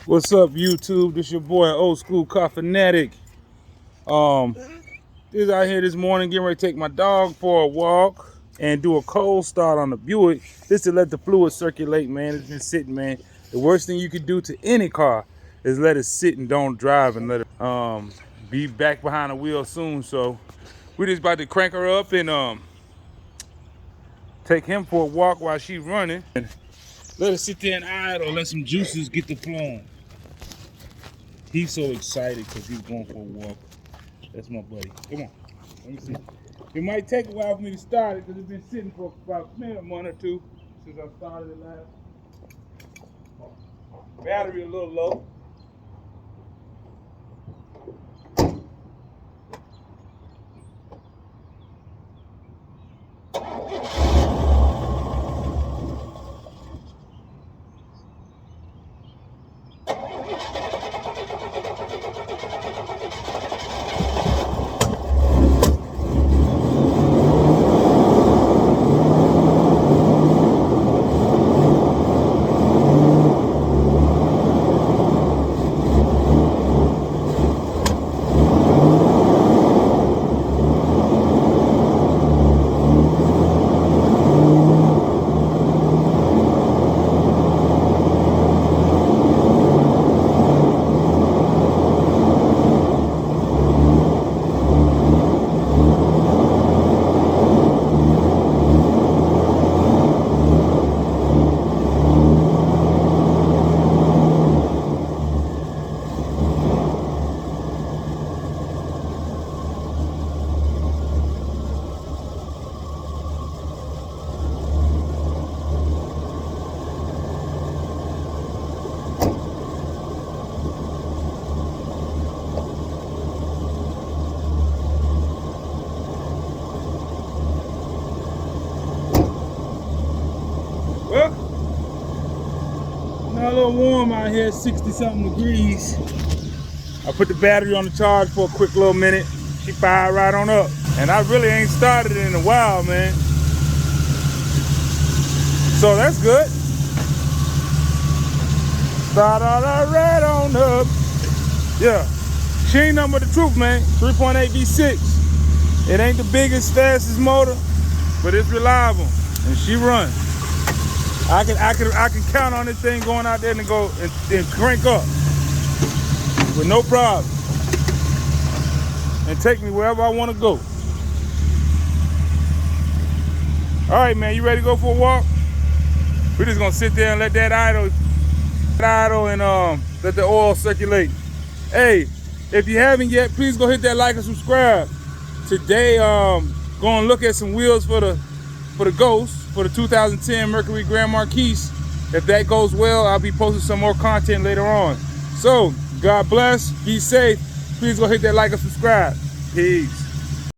What's up, YouTube? This your boy, Old School Car Fanatic. Is out here this morning getting ready to take my dog for a walk and do a cold start on the Buick. This to let the fluid circulate, man. It's been sitting, man. The worst thing you could do to any car is let it sit and don't drive and let it be back behind the wheel soon. So we're just about to crank her up and take him for a walk while she's running. And let her sit there and idle, let some juices get the flowing. He's so excited because he's going for a walk. That's my buddy. Come on. Let me see. It might take a while for me to start it because it's been sitting for about a month or two since I started it last. Battery a little low. Well, now a little warm out here, 60-something degrees. I put the battery on the charge for a quick little minute. She fired right on up. And I really ain't started it in a while, man. So that's good. Start all right on up. Yeah, she ain't nothing but the truth, man. 3.8 V6. It ain't the biggest, fastest motor, but it's reliable and she runs. I can count on this thing going out there and go and crank up with no problem and take me wherever I want to go. All right, man, you ready to go for a walk? We're just gonna sit there and let that idle and let the oil circulate. Hey, if you haven't yet, please go hit that like and subscribe. Today, going to look at some wheels for the Ghost, for the 2010 Mercury Grand Marquis. If that goes well, I'll be posting some more content later on. So, God bless, be safe. Please go hit that like and subscribe. Peace.